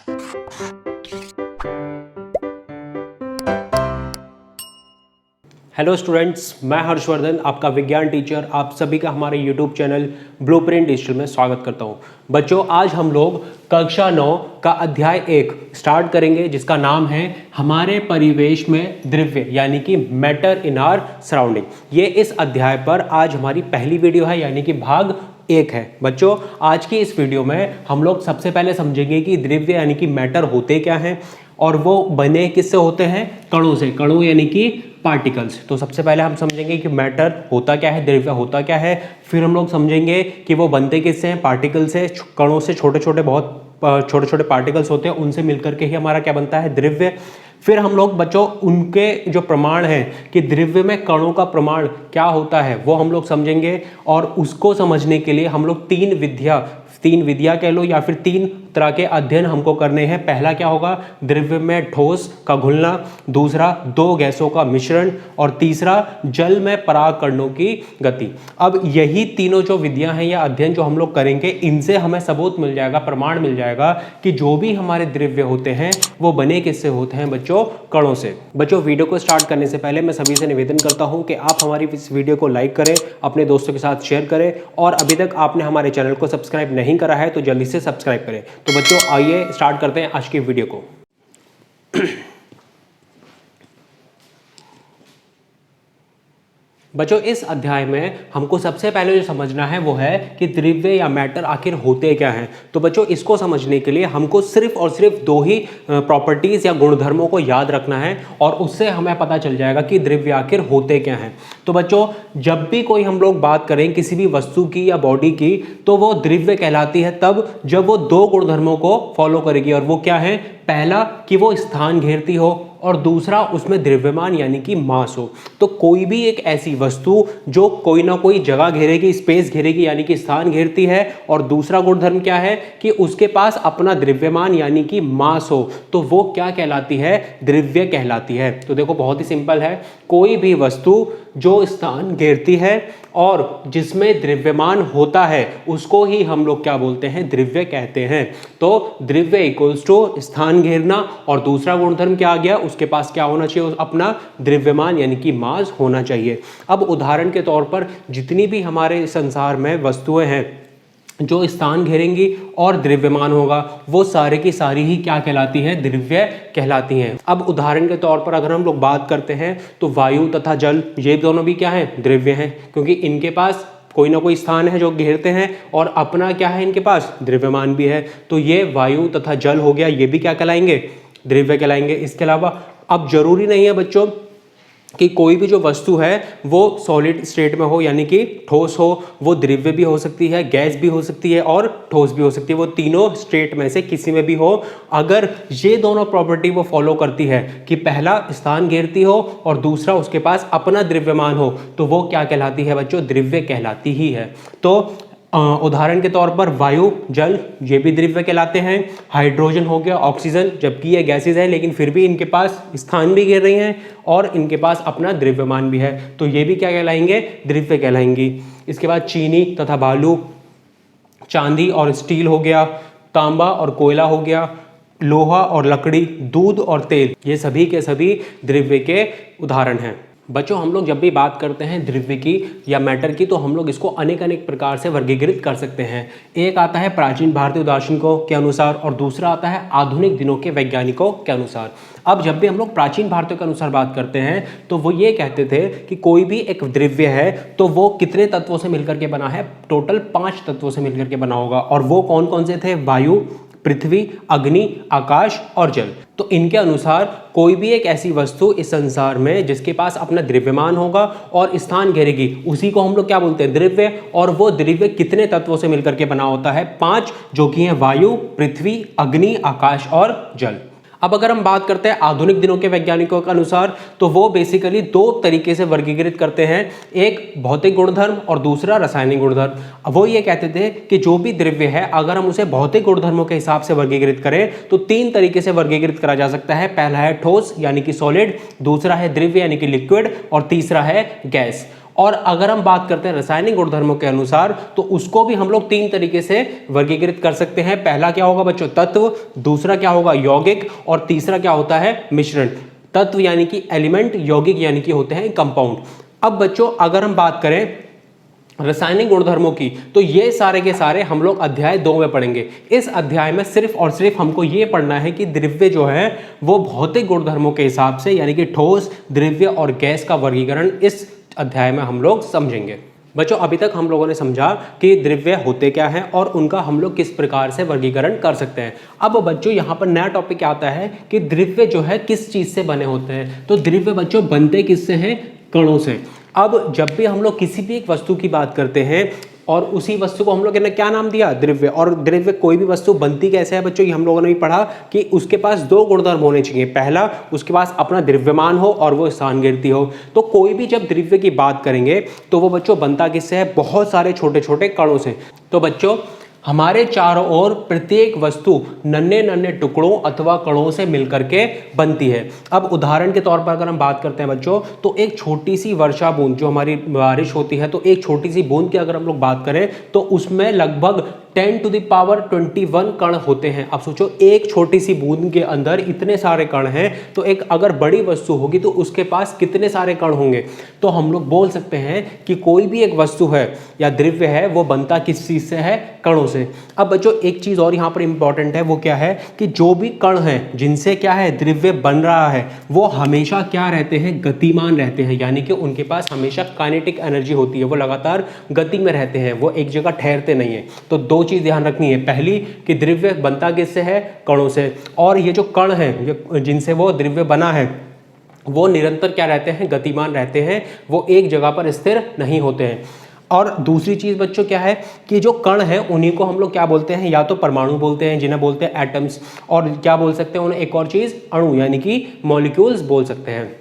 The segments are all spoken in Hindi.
हेलो स्टूडेंट्स, मैं हर्षवर्धन, आपका विज्ञान टीचर, आप सभी का हमारे यूट्यूब चैनल ब्लूप्रिंट डिजिटल में स्वागत करता हूं। बच्चों, आज हम लोग कक्षा 9 का अध्याय 1 स्टार्ट करेंगे, जिसका नाम है हमारे परिवेश में द्रव्य, यानी कि मैटर इन आवर सराउंडिंग। ये इस अध्याय पर आज हमारी पहली वीडियो है, यानी कि भाग 1 है। बच्चों, आज की इस वीडियो में हम लोग सबसे पहले समझेंगे कि द्रव्य यानी कि मैटर होते क्या हैं और वो बने किससे होते हैं? कणों से। कणों यानी कि पार्टिकल्स। तो सबसे पहले हम समझेंगे कि मैटर होता क्या है, द्रव्य होता क्या है। फिर हम लोग समझेंगे कि वो बनते किससे हैं? पार्टिकल से, कणों से। छोटे छोटे बहुत छोटे छोटे पार्टिकल्स होते हैं, उनसे मिलकर के ही हमारा क्या बनता है? द्रव्य। फिर हम लोग बच्चों उनके जो प्रमाण हैं कि द्रव्य में कणों का प्रमाण क्या होता है वो हम लोग समझेंगे। और उसको समझने के लिए हम लोग तीन विधियां कह लो या फिर 3 तरह के अध्ययन हमको करने हैं। पहला क्या होगा? द्रव्य में ठोस का घुलना, दूसरा 2 गैसों का मिश्रण, और तीसरा जल में परागकणों की गति। अब यही तीनों जो विधियां हैं या अध्ययन जो हम लोग करेंगे, इनसे हमें सबूत मिल जाएगा, प्रमाण मिल जाएगा कि जो भी हमारे द्रव्य होते हैं वो बने किससे होते हैं बच्चों? कणों से। बच्चों, वीडियो को स्टार्ट करने से पहले मैं सभी से निवेदन करता हूं कि आप हमारी इस वीडियो को लाइक करें, अपने दोस्तों के साथ शेयर करें, और अभी तक आपने हमारे चैनल को सब्सक्राइब नहीं करा है तो जल्दी से सब्सक्राइब करें। तो बच्चों, आइए स्टार्ट करते हैं आज की वीडियो को। बच्चों, इस अध्याय में हमको सबसे पहले जो समझना है वो है कि द्रव्य या मैटर आखिर होते क्या हैं। तो बच्चों, इसको समझने के लिए हमको सिर्फ और सिर्फ 2 ही प्रॉपर्टीज या गुणधर्मों को याद रखना है, और उससे हमें पता चल जाएगा कि द्रव्य आखिर होते क्या हैं। तो बच्चों, जब भी कोई हम लोग बात करें किसी भी वस्तु की या बॉडी की, तो वो द्रव्य कहलाती है तब जब वो 2 गुणधर्मों को फॉलो करेगी। और वो क्या है? पहला कि वो स्थान घेरती हो, और दूसरा उसमें द्रव्यमान यानी कि मास हो। तो कोई भी एक ऐसी वस्तु जो कोई ना कोई जगह घेरेगी, स्पेस घेरेगी, यानी कि स्थान घेरती है, और दूसरा गुणधर्म क्या है कि उसके पास अपना द्रव्यमान यानी कि मास हो, तो वो क्या कहलाती है? द्रव्य कहलाती है। तो देखो, बहुत ही सिंपल है। कोई भी वस्तु जो स्थान घेरती है और जिसमें द्रव्यमान होता है, उसको ही हम लोग क्या बोलते हैं? द्रव्य कहते हैं। तो द्रव्य इक्वल्स टू स्थान घेरना, और दूसरा गुणधर्म क्या आ गया? उसके पास क्या होना चाहिए? अपना द्रव्यमान यानी कि मास होना चाहिए। अब उदाहरण के तौर पर जितनी भी हमारे संसार में वस्तुएं हैं जो स्थान घेरेंगी और द्रव्यमान होगा, वो सारे की सारी ही क्या कहलाती है? द्रव्य कहलाती हैं। अब उदाहरण के तौर पर अगर हम लोग बात करते हैं तो वायु तथा जल, ये दोनों भी क्या है? द्रव्य हैं, क्योंकि इनके पास कोई ना कोई स्थान है जो घेरते हैं, और अपना क्या है? इनके पास द्रव्यमान भी है। तो ये वायु तथा जल हो गया, ये भी क्या कहलाएंगे? द्रव्य कहलाएंगे। इसके अलावा अब जरूरी नहीं है बच्चों कि कोई भी जो वस्तु है वो सॉलिड स्टेट में हो, यानी कि ठोस हो। वो द्रव्य भी हो सकती है, गैस भी हो सकती है, और ठोस भी हो सकती है। वो तीनों स्टेट में से किसी में भी हो, अगर ये दोनों प्रॉपर्टी वो फॉलो करती है कि पहला स्थान घेरती हो और दूसरा उसके पास अपना द्रव्यमान हो, तो वो क्या कहलाती है बच्चों? द्रव्य कहलाती ही है। तो उदाहरण के तौर पर वायु, जल, ये भी द्रव्य कहलाते हैं। हाइड्रोजन हो गया, ऑक्सीजन, जबकि ये गैसेज है लेकिन फिर भी इनके पास स्थान भी घेर रही हैं और इनके पास अपना द्रव्यमान भी है, तो ये भी क्या कहलाएंगे? द्रव्य कहलाएंगी। इसके बाद चीनी तथा बालू, चांदी और स्टील हो गया, तांबा और कोयला हो गया, लोहा और लकड़ी, दूध और तेल, ये सभी के सभी द्रव्य के उदाहरण हैं। बच्चों, हम लोग जब भी बात करते हैं द्रव्य की या मैटर की, तो हम लोग इसको अनेक अनेक प्रकार से वर्गीकृत कर सकते हैं। एक आता है प्राचीन भारतीय दार्शनिकों के अनुसार, और दूसरा आता है आधुनिक दिनों के वैज्ञानिकों के अनुसार। अब जब भी हम लोग प्राचीन भारतीयों के अनुसार बात करते हैं तो वो ये कहते थे कि कोई भी एक द्रव्य है तो वो कितने तत्वों से मिलकर के बना है? टोटल 5 तत्वों से मिलकर के बना होगा। और वो कौन कौन से थे? वायु, पृथ्वी, अग्नि, आकाश और जल। तो इनके अनुसार कोई भी एक ऐसी वस्तु इस संसार में जिसके पास अपना द्रव्यमान होगा और स्थान घेरेगी, उसी को हम लोग क्या बोलते हैं? द्रव्य। और वो द्रव्य कितने तत्वों से मिलकर के बना होता है? 5, जो कि हैं वायु, पृथ्वी, अग्नि, आकाश और जल। अब अगर हम बात करते हैं आधुनिक दिनों के वैज्ञानिकों के अनुसार, तो वो बेसिकली 2 तरीके से वर्गीकृत करते हैं, एक भौतिक गुणधर्म और दूसरा रासायनिक गुणधर्म। वो ये कहते थे कि जो भी द्रव्य है अगर हम उसे भौतिक गुणधर्मों के हिसाब से वर्गीकृत करें तो 3 तरीके से वर्गीकृत करा जा सकता है। पहला है ठोस यानी कि सॉलिड, दूसरा है द्रव्य यानी कि लिक्विड, और तीसरा है गैस। और अगर हम बात करते हैं रासायनिक गुणधर्मों के अनुसार तो उसको भी हम लोग 3 तरीके से वर्गीकृत कर सकते हैं। पहला क्या होगा बच्चों, तत्व, दूसरा क्या होगा यौगिक, और तीसरा क्या होता है मिश्रण। तत्व यानी कि एलिमेंट, यौगिक यानी कि होते हैं कंपाउंड। अब बच्चों अगर हम बात करें रासायनिक गुणधर्मों की तो ये सारे के सारे हम लोग अध्याय 2 में पढ़ेंगे। इस अध्याय में सिर्फ और सिर्फ हमको ये पढ़ना है कि द्रव्य जो है वो भौतिक गुणधर्मों के हिसाब से यानी कि ठोस, द्रव्य और गैस का वर्गीकरण इस अध्याय में हम लोग समझेंगे। बच्चों अभी तक हम लोगों ने समझा कि द्रव्य होते क्या हैं और उनका हम लोग किस प्रकार से वर्गीकरण कर सकते हैं। अब बच्चों यहाँ पर नया टॉपिक क्या आता है कि द्रव्य जो है किस चीज़ से बने होते हैं। तो द्रव्य बच्चों बनते किससे हैं, कणों से। अब जब भी हम लोग किसी भी एक वस्तु की बात करते हैं और उसी वस्तु को हम लोग ने क्या नाम दिया, द्रव्य। और द्रव्य कोई भी वस्तु बनती कैसे है बच्चों, ये हम लोगों ने भी पढ़ा कि उसके पास 2 गुणधर्म होने चाहिए। पहला, उसके पास अपना द्रव्यमान हो और वो स्थानगिरती हो। तो कोई भी जब द्रव्य की बात करेंगे तो वो बच्चों बनता किससे है, बहुत सारे छोटे छोटे कणों से। तो बच्चों हमारे चारों ओर प्रत्येक वस्तु नन्हे नन्हे टुकड़ों अथवा कणों से मिलकर के बनती है। अब उदाहरण के तौर पर अगर हम बात करते हैं बच्चों तो एक छोटी सी वर्षा बूंद, जो हमारी बारिश होती है, तो एक छोटी सी बूंद की अगर हम लोग बात करें तो उसमें लगभग 10 टू द पावर 21 कण होते हैं। अब सोचो एक छोटी सी बूंद के अंदर इतने सारे कण हैं, तो एक अगर बड़ी वस्तु होगी तो उसके पास कितने सारे कण होंगे। तो हम लोग बोल सकते हैं कि कोई भी एक वस्तु है या द्रव्य है वो बनता किस चीज से है, कणों से। अब बच्चों एक चीज और यहाँ पर इंपॉर्टेंट है, वो क्या है कि जो भी कण हैं जिनसे क्या है द्रव्य बन रहा है वो हमेशा क्या रहते हैं, गतिमान रहते हैं। यानी कि उनके पास हमेशा काइनेटिक एनर्जी होती है, वो लगातार गति में रहते हैं, वो एक जगह ठहरते नहीं है। तो 2 चीज ध्यान रखनी है, पहली कि द्रव्य बनता किससे है, कणों से। और ये जो कण हैं जिनसे वो द्रव्य बना है वो निरंतर क्या रहते हैं, गतिमान रहते हैं, वो एक जगह पर स्थिर नहीं होते हैं। और दूसरी चीज बच्चों क्या है कि जो कण है उन्हीं को हम लोग क्या बोलते हैं, या तो परमाणु बोलते हैं जिन्हें बोलते हैं एटम्स, और क्या बोल सकते हैं उन्हें, एक और चीज अणु यानी कि मॉलिक्यूल्स बोल सकते हैं।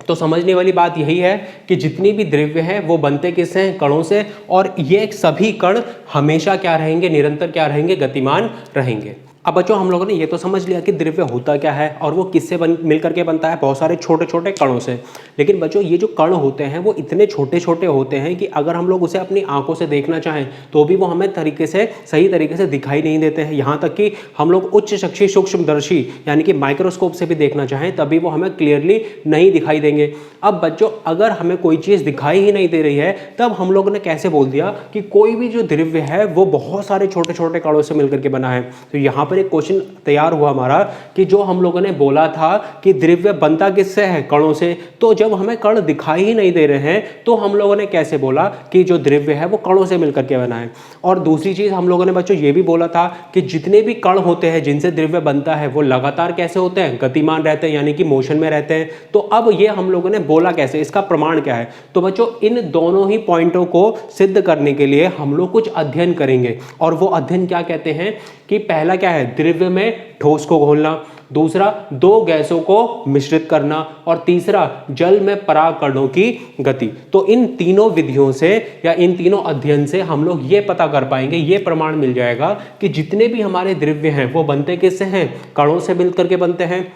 तो समझने वाली बात यही है कि जितनी भी द्रव्य हैं वो बनते किससे हैं, कणों से। और ये सभी कण हमेशा क्या रहेंगे, निरंतर क्या रहेंगे, गतिमान रहेंगे। अब बच्चों हम लोगों ने ये तो समझ लिया कि द्रव्य होता क्या है और वो किससे मिल करके बनता है, बहुत सारे छोटे छोटे कणों से। लेकिन बच्चों ये जो कण होते हैं वो इतने छोटे छोटे होते हैं कि अगर हम लोग उसे अपनी आंखों से देखना चाहें तो भी वो हमें सही तरीके से दिखाई नहीं देते हैं। यहाँ तक कि हम लोग उच्च शक्ति सूक्ष्मदर्शी यानी कि माइक्रोस्कोप से भी देखना चाहें तभी वो हमें क्लियरली नहीं दिखाई देंगे। अब बच्चों अगर हमें कोई चीज़ दिखाई ही नहीं दे रही है तब हम लोगों ने कैसे बोल दिया कि कोई भी जो द्रव्य है वो बहुत सारे छोटे छोटे कणों से मिलकर के बना है। तो यहाँ पर एक क्वेश्चन तैयार हुआ हमारा कि जो हम लोगों ने बोला था कि द्रव्य बनता किससे है, कणों से, तो जब हमें कण दिखाई ही नहीं दे रहे हैं तो हम लोगों ने कैसे बोला कि जो द्रव्य है वो कणों से मिलकर के बना है। और दूसरी चीज हम लोगों ने बच्चों ये भी बोला था कि जितने भी कण होते हैं जिनसे द्रव्य बनता है वो लगातार कैसे होते हैं, गतिमान रहते हैं, यानी कि मोशन में रहते हैं। तो अब ये हम लोगों ने बोला कैसे, इसका प्रमाण क्या है। तो बच्चों इन दोनों ही पॉइंटों को सिद्ध करने के लिए हम लोग कुछ अध्ययन करेंगे। और वो अध्ययन क्या कहते हैं कि पहला क्या है, द्रव्य में ठोस को घोलना, दूसरा 2 गैसों को मिश्रित करना, और तीसरा जल में परागकणों की गति। तो इन तीनों विधियों से या इन तीनों अध्ययन से हम लोग ये पता कर पाएंगे, ये प्रमाण मिल जाएगा कि जितने भी हमारे द्रव्य हैं वो बनते किससे हैं, कणों से मिलकर के बनते हैं।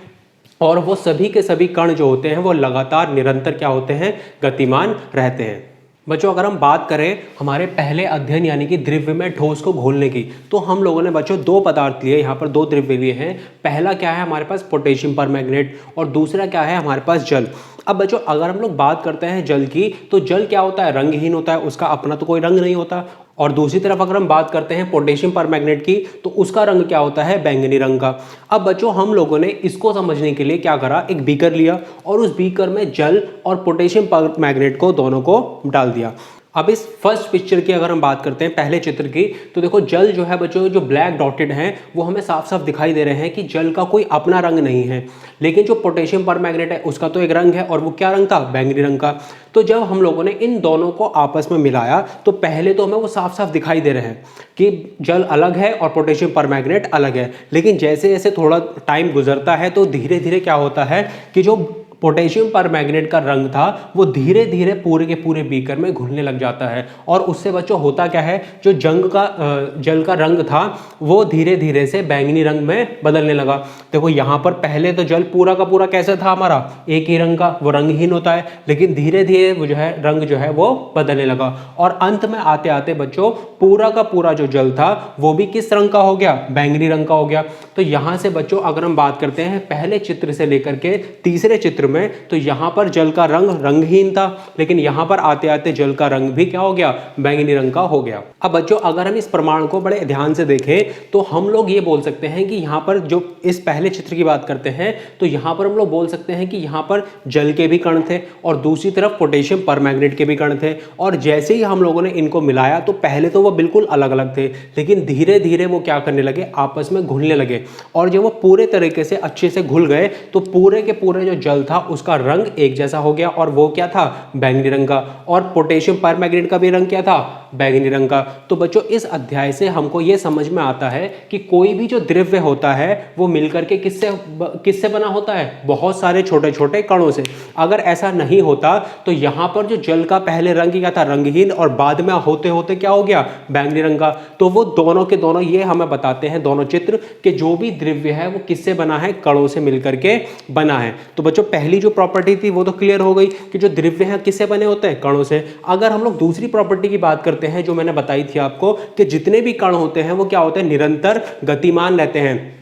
और वो सभी के सभी कण जो होते हैं वो लगातार निरंतर क्या होते हैं, गतिमान रहते हैं। बच्चों अगर हम बात करें हमारे पहले अध्ययन यानी कि द्रव्य में ठोस को घोलने की, तो हम लोगों ने बच्चों 2 पदार्थ लिए, यहाँ पर 2 द्रव्य लिए हैं। पहला क्या है हमारे पास, पोटेशियम परमैंगनेट, और दूसरा क्या है हमारे पास जल। अब बच्चों अगर हम लोग बात करते हैं जल की, तो जल क्या होता है, रंगहीन होता है, उसका अपना तो कोई रंग नहीं होता। और दूसरी तरफ अगर हम बात करते हैं पोटेशियम परमैंगनेट की, तो उसका रंग क्या होता है, बैंगनी रंग का। अब बच्चों हम लोगों ने इसको समझने के लिए क्या करा, एक बीकर लिया और उस बीकर में जल और पोटेशियम परमैंगनेट को दोनों को डाल दिया। अब इस फर्स्ट पिक्चर की अगर हम बात करते हैं, पहले चित्र की, तो देखो जल जो है बच्चों, जो ब्लैक डॉटेड हैं वो हमें साफ साफ दिखाई दे रहे हैं कि जल का कोई अपना रंग नहीं है। लेकिन जो पोटेशियम परमैंगनेट है उसका तो एक रंग है, और वो क्या रंग था, बैंगनी रंग का। तो जब हम लोगों ने इन दोनों को आपस में मिलाया तो पहले तो हमें वो साफ साफ दिखाई दे रहे हैं कि जल अलग है और पोटेशियम परमैंगनेट अलग है। लेकिन जैसे जैसे थोड़ा टाइम गुजरता है तो धीरे धीरे क्या होता है कि जो पोटेशियम परमैंगनेट का रंग था वो धीरे धीरे पूरे के पूरे बीकर में घुलने लग जाता है और उससे बच्चों होता क्या है, जो जल का रंग था वो धीरे धीरे से बैंगनी रंग में बदलने लगा। देखो यहाँ पर पहले तो जल पूरा का पूरा कैसा था हमारा, एक ही रंग का, वो रंगहीन होता है, लेकिन धीरे धीरे वो जो है रंग जो है वो बदलने लगा और अंत में आते आते बच्चों पूरा का पूरा जो जल था वो भी किस रंग का हो गया, बैंगनी रंग का हो गया। तो यहाँ से बच्चों अगर हम बात करते हैं पहले चित्र से लेकर के तीसरे चित्र में, तो यहाँ पर जल का रंग रंगहीन था, लेकिन यहाँ पर आते आते जल का रंग भी क्या हो गया, बैंगनी रंग का हो गया। अब बच्चों अगर हम इस प्रमाण को बड़े ध्यान से देखें तो हम लोग ये बोल सकते हैं कि यहाँ पर जो इस पहले चित्र की बात करते हैं तो यहाँ पर हम लोग बोल सकते हैं कि यहाँ पर जल के भी कण थे और दूसरी तरफ पोटेशियम परमैंगनेट के भी कण थे, और जैसे ही हम लोगों ने इनको मिलाया तो पहले तो वो बिल्कुल अलग अलग थे, लेकिन धीरे धीरे वो क्या करने लगे, आपस में घुलने लगे, और जब वो पूरे तरीके से अच्छे से घुल गए तो पूरे के पूरे जो जल था उसका रंग एक जैसा हो गया, और वो क्या था, बैंगनी रंग का, और पोटेशियम परमैंगनेट का भी रंग क्या था, बैंगनी रंग का। तो बच्चों इस अध्याय से हमको ये समझ में आता है कि कोई भी जो द्रव्य होता है वो मिलकर के किससे बना होता है, बहुत सारे छोटे छोटे कणों से। अगर ऐसा नहीं होता तो यहाँ पर जो जल का पहले रंग क्या था, रंगहीन, और बाद में होते होते क्या हो गया, बैंगनी रंग का। तो वो दोनों के दोनों ये हमें बताते हैं, दोनों चित्र, कि जो भी द्रव्य है वो किससे बना है, कणों से मिलकर के बना है। तो बच्चों पहली जो प्रॉपर्टी थी वो तो क्लियर हो गई कि जो द्रव्य है किससे बने होते हैं, कणों से। अगर हम लोग दूसरी प्रॉपर्टी की बात करते हैं जो मैंने बताई थी आपको कि जितने भी कण होते हैं वो क्या होते हैं, निरंतर गतिमान रहते हैं।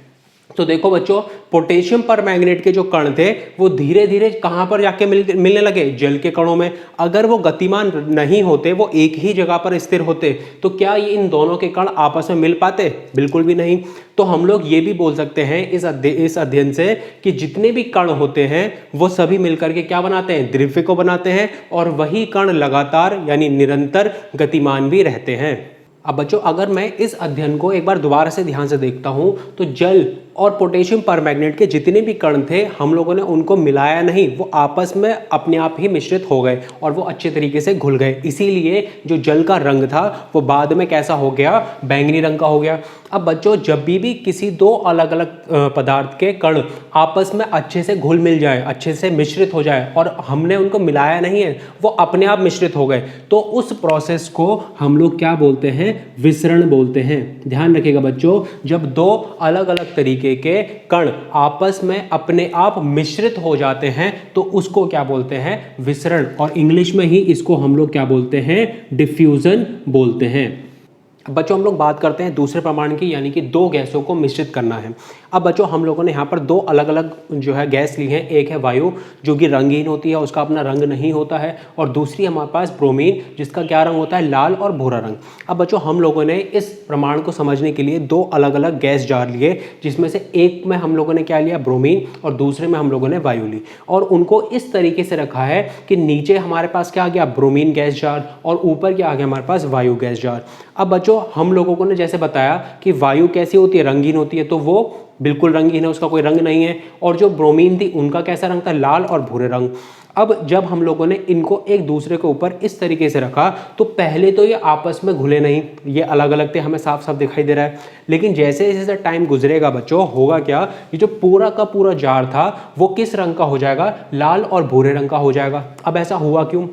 तो देखो बच्चों पोटेशियम परमैंगनेट के जो कण थे वो धीरे धीरे कहां पर जाके मिलने लगे, जल के कणों में। अगर वो गतिमान नहीं होते, वो एक ही जगह पर स्थिर होते, तो क्या ये इन दोनों के कण आपस में मिल पाते, बिल्कुल भी नहीं। तो हम लोग ये भी बोल सकते हैं इस अध्ययन से कि जितने भी कण होते हैं वो सभी मिलकर के क्या बनाते हैं, द्रव्य को बनाते हैं, और वही कण लगातार यानी निरंतर गतिमान भी रहते हैं। अब बच्चों अगर मैं इस अध्ययन को एक बार दोबारा से ध्यान से देखता हूं तो जल और पोटेशियम परमैंगनेट के जितने भी कण थे हम लोगों ने उनको मिलाया नहीं, वो आपस में अपने आप ही मिश्रित हो गए और वो अच्छे तरीके से घुल गए। इसीलिए जो जल का रंग था वो बाद में कैसा हो गया, बैंगनी रंग का हो गया। अब बच्चों जब भी किसी दो अलग अलग पदार्थ के कण आपस में अच्छे से घुल मिल जाए, अच्छे से मिश्रित हो जाए, और हमने उनको मिलाया नहीं है, वो अपने आप मिश्रित हो गए, तो उस प्रोसेस को हम लोग क्या बोलते हैं, विसरण बोलते हैं। ध्यान रखिएगा बच्चों, जब दो अलग अलग तरीके के कण आपस में अपने आप मिश्रित हो जाते हैं तो उसको क्या बोलते हैं, विसरण, और इंग्लिश में ही इसको हम लोग क्या बोलते हैं, डिफ्यूजन बोलते हैं। बच्चों हम लोग बात करते हैं दूसरे प्रमाण की, यानी कि दो गैसों को मिश्रित करना है। अब बच्चों हम लोगों ने यहाँ पर दो अलग अलग जो है गैस ली है, एक है वायु जो कि रंगहीन होती है, उसका अपना रंग नहीं होता है, और दूसरी हमारे पास ब्रोमीन जिसका क्या रंग होता है, लाल और भूरा रंग। अब बच्चों हम लोगों ने इस प्रमाण को समझने के लिए दो अलग अलग गैस जार लिए, जिसमें से एक में हम लोगों ने क्या लिया, ब्रोमीन, और दूसरे में हम लोगों ने वायु ली, और उनको इस तरीके से रखा है कि नीचे हमारे पास क्या आ गया, ब्रोमीन गैस जार, और ऊपर क्या आ गया हमारे पास, वायु गैस जार। अब बच्चों हम लोगों ने जैसे बताया कि वायु कैसी होती है, रंगीन होती है, तो वो बिल्कुल रंगीन है, उसका कोई रंग नहीं है, और जो ब्रोमीन थी उनका कैसा रंग था, लाल और भूरे रंग। अब जब हम लोगों ने इनको एक दूसरे के ऊपर इस तरीके से रखा तो पहले तो ये आपस में घुले नहीं, ये अलग अलग थे, हमें साफ साफ दिखाई दे रहा है, लेकिन जैसे जैसे टाइम गुजरेगा बच्चों होगा क्या, ये जो पूरा का पूरा जार था वो किस रंग का हो जाएगा, लाल और भूरे रंग का हो जाएगा। अब ऐसा हुआ क्यों,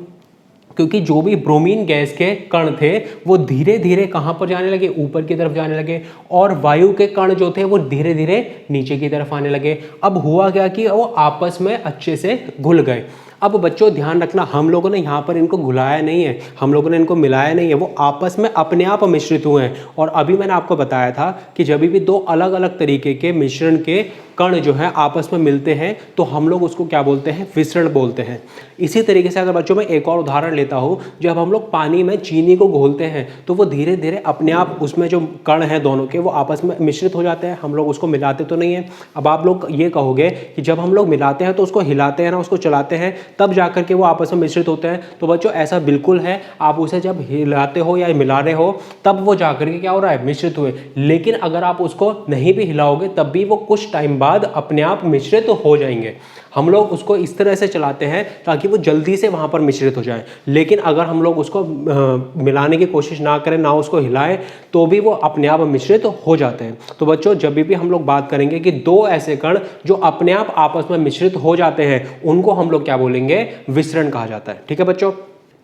क्योंकि जो भी ब्रोमीन गैस के कण थे वो धीरे धीरे कहाँ पर जाने लगे, ऊपर की तरफ जाने लगे, और वायु के कण जो थे वो धीरे धीरे नीचे की तरफ आने लगे। अब हुआ क्या कि वो आपस में अच्छे से घुल गए। अब बच्चों ध्यान रखना, हम लोगों ने यहाँ पर इनको घुलाया नहीं है, हम लोगों ने इनको मिलाया नहीं है, वो आपस में अपने आप मिश्रित हुए हैं। और अभी मैंने आपको बताया था कि जब भी दो अलग अलग तरीके के मिश्रण के कण जो है आपस में मिलते हैं तो हम लोग उसको क्या बोलते हैं, विसरण बोलते हैं। इसी तरीके से अगर बच्चों मैं एक और उदाहरण लेता हूँ, जब हम लोग पानी में चीनी को घोलते हैं तो वो धीरे धीरे अपने आप उसमें जो कण हैं दोनों के वो आपस में मिश्रित हो जाते हैं, हम लोग उसको मिलाते तो नहीं है। अब आप लोग ये कहोगे कि जब हम लोग मिलाते हैं तो उसको हिलाते हैं ना, उसको चलाते हैं, तब जाकर के वो आपस में मिश्रित होते हैं। तो बच्चों ऐसा बिल्कुल है, आप उसे जब हिलाते हो या मिला रहे हो तब वो जाकर के क्या हो रहा है, मिश्रित हुए। लेकिन अगर आप उसको नहीं भी हिलाओगे तब भी वो कुछ टाइम बाद बाद अपने आप मिश्रित हो जाएंगे। हम लोग उसको इस तरह से चलाते हैं ताकि वो जल्दी से वहाँ पर मिश्रित हो जाए, लेकिन अगर हम लोग उसको मिलाने की कोशिश ना करें, ना उसको हिलाएं, तो भी वो अपने आप मिश्रित हो जाते हैं। तो बच्चों जब भी हम लोग बात करेंगे कि दो ऐसे कण जो अपने आप आपस में मिश्रित हो जाते हैं, उनको हम लोग क्या बोलेंगे? विसरण कहा जाता है। ठीक है बच्चों।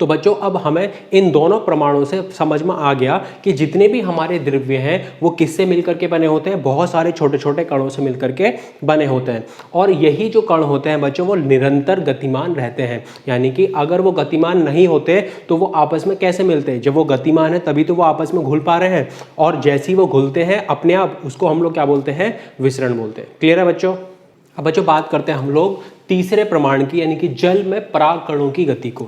तो बच्चों अब हमें इन दोनों प्रमाणों से समझ में आ गया कि जितने भी हमारे द्रव्य हैं वो किससे मिलकर के बने होते हैं? बहुत सारे छोटे छोटे कणों से मिलकर के बने होते हैं। और यही जो कण होते हैं बच्चों वो निरंतर गतिमान रहते हैं, यानी कि अगर वो गतिमान नहीं होते तो वो आपस में कैसे मिलते हैं? जब वो गतिमान है तभी तो वो आपस में घुल पा रहे हैं, और जैसे ही वो घुलते हैं अपने आप, उसको हम लोग क्या बोलते हैं? विसरण बोलते हैं। क्लियर है बच्चों? अब बच्चों बात करते हैं हम लोग तीसरे प्रमाण की, यानी कि जल में पराग कणों की गति को।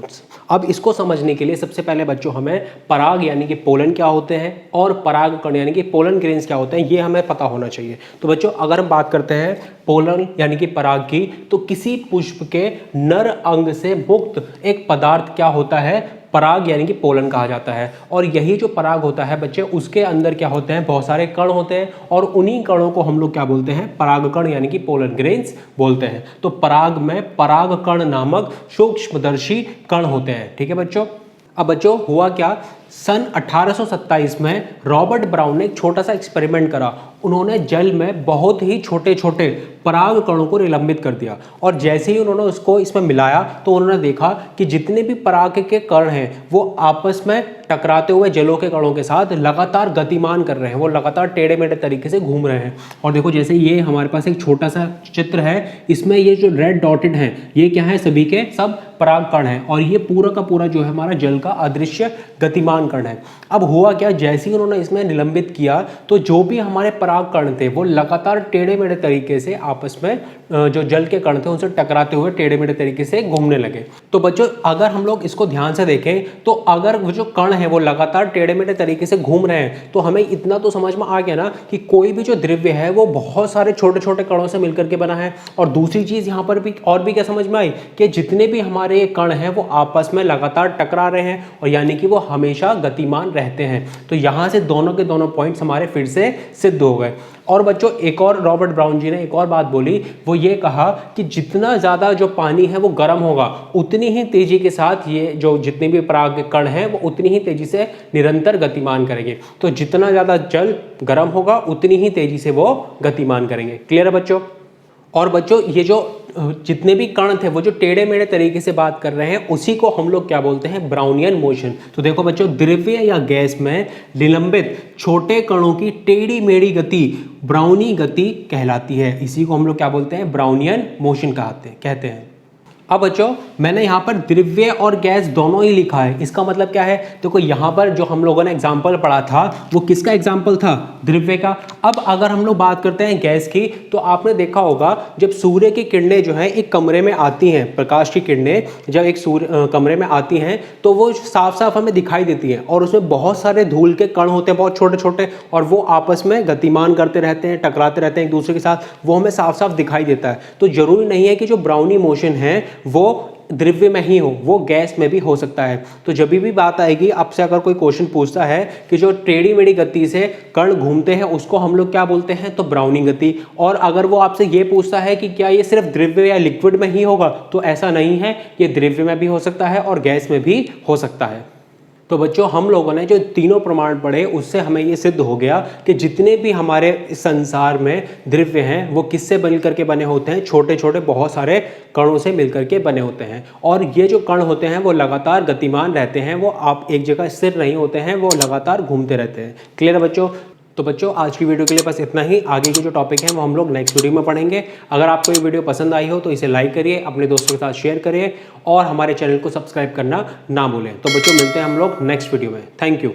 अब इसको समझने के लिए सबसे पहले बच्चों हमें पराग यानी कि पोलन क्या होते हैं और पराग कण यानी कि पोलन ग्रेन्स क्या होते हैं, ये हमें पता होना चाहिए। तो बच्चों अगर हम बात करते हैं पोलन यानी कि पराग की, तो किसी पुष्प के नर अंग से मुक्त एक पदार्थ क्या होता है? पराग यानी कि पोलन कहा जाता है। और यही जो पराग होता है बच्चे, उसके अंदर क्या होते हैं? बहुत सारे कण होते हैं, और उन्हीं कणों को हम लोग क्या बोलते हैं? परागकण यानी कि पोलन ग्रेन्स बोलते हैं। तो पराग में परागकण नामक सूक्ष्मदर्शी कण होते हैं। ठीक है बच्चों। अब बच्चों हुआ क्या, सन 1827 में रॉबर्ट ब्राउन ने एक छोटा सा एक्सपेरिमेंट करा। उन्होंने जल में बहुत ही छोटे छोटे पराग कणों को निलंबित कर दिया, और जैसे ही उन्होंने उसको इसमें मिलाया तो उन्होंने देखा कि जितने भी पराग के कण हैं वो आपस में टकराते हुए जलों के कणों के साथ लगातार गतिमान कर रहे हैं, वो लगातार टेढ़े मेढ़े तरीके से घूम रहे हैं। और देखो जैसे ये हमारे पास एक छोटा सा चित्र है, इसमें ये जो रेड डॉटेड है ये क्या है? सभी के सब पराग कण हैं, और ये पूरा का पूरा जो है हमारा जल का अदृश्य गतिमान कण है। अब हुआ क्या, जैसे ही उन्होंने इसमें निलंबित किया तो जो भी हमारे पराग कण थे वो लगातार टेढ़े मेढ़े तरीके से आपस में जो जल के कण थे उनसे टकराते हुए टेढ़े मेढ़े तरीके से घूमने लगे। तो बच्चों अगर हम लोग इसको ध्यान से देखें तो अगर वो जो कण है वो लगातार टेढ़े मेढ़े तरीके से घूम रहे हैं, तो हमें इतना तो समझ में आ गया ना कि कोई भी जो द्रव्य है वो बहुत सारे छोटे छोटे कणों से मिलकर के बना है। और दूसरी चीज यहाँ पर भी और भी क्या समझ में आई कि जितने भी हमारे कण हैं वो आपस में लगातार टकरा रहे हैं, और यानी कि वो हमेशा गतिमान रहते हैं। तो यहाँ से दोनों के दोनों पॉइंट्स हमारे फिर से सिद्ध हो गए। और बच्चों एक और रॉबर्ट ब्राउन जी ने एक और बात बोली, वो ये कहा कि जितना ज़्यादा जो पानी है वो गर्म होगा उतनी ही तेजी के साथ ये जो जितने भी पराग के कण हैं वो उतनी ही तेजी से निरंतर गतिमान करेंगे। तो जितना ज़्यादा जल गर्म होगा उतनी ही तेजी से वो गतिमान करेंगे। क्लियर है बच्चों? और बच्चों ये जो जितने भी कण थे वो जो टेढ़े मेढ़े तरीके से बात कर रहे हैं उसी को हम लोग क्या बोलते हैं? Brownian motion. तो देखो बच्चों द्रव्य या गैस में निलंबित छोटे कणों की टेढ़ी मेढ़ी गति ब्राउनी गति कहलाती है। इसी को हम लोग क्या बोलते हैं? ब्राउनियन मोशन कहते हैं। अब बच्चों मैंने यहाँ पर द्रव्य और गैस दोनों ही लिखा है। इसका मतलब क्या है? देखो यहाँ पर जो हम लोगों ने एग्जाम्पल पढ़ा था वो किसका एग्जाम्पल था? द्रव्य का। अब अगर हम लोग बात करते हैं गैस की, तो आपने देखा होगा जब सूर्य की किरणें जो है एक कमरे में आती हैं, प्रकाश की किरणें जब एक कमरे में आती हैं तो वो साफ साफ हमें दिखाई देती हैं, और उसमें बहुत सारे धूल के कण होते हैं बहुत छोटे छोटे, और वो आपस में गतिमान करते रहते हैं, टकराते रहते हैं एक दूसरे के साथ, वो हमें साफ साफ दिखाई देता है। तो जरूरी नहीं है कि जो ब्राउनी मोशन है वो द्रव्य में ही हो, वो गैस में भी हो सकता है। तो जब भी बात आएगी आपसे अगर कोई क्वेश्चन पूछता है कि जो टेढ़ी मेढ़ी गति से कण घूमते हैं उसको हम लोग क्या बोलते हैं? तो ब्राउनी गति। और अगर वो आपसे ये पूछता है कि क्या ये सिर्फ द्रव्य या लिक्विड में ही होगा, तो ऐसा नहीं है, ये द्रव्य में भी हो सकता है और गैस में भी हो सकता है। तो बच्चों हम लोगों ने जो तीनों प्रमाण पढ़े उससे हमें ये सिद्ध हो गया कि जितने भी हमारे संसार में द्रव्य हैं वो किससे मिलकर के बने होते हैं? छोटे छोटे बहुत सारे कणों से मिलकर के बने होते हैं। और ये जो कण होते हैं वो लगातार गतिमान रहते हैं, वो आप एक जगह स्थिर नहीं होते हैं, वो लगातार घूमते रहते हैं। क्लियर है बच्चों? तो बच्चों आज की वीडियो के लिए बस इतना ही। आगे के जो टॉपिक हैं वो हम लोग नेक्स्ट वीडियो में पढ़ेंगे। अगर आपको ये वीडियो पसंद आई हो तो इसे लाइक करिए, अपने दोस्तों के साथ शेयर करिए, और हमारे चैनल को सब्सक्राइब करना ना भूलें। तो बच्चों मिलते हैं हम लोग नेक्स्ट वीडियो में। Thank you.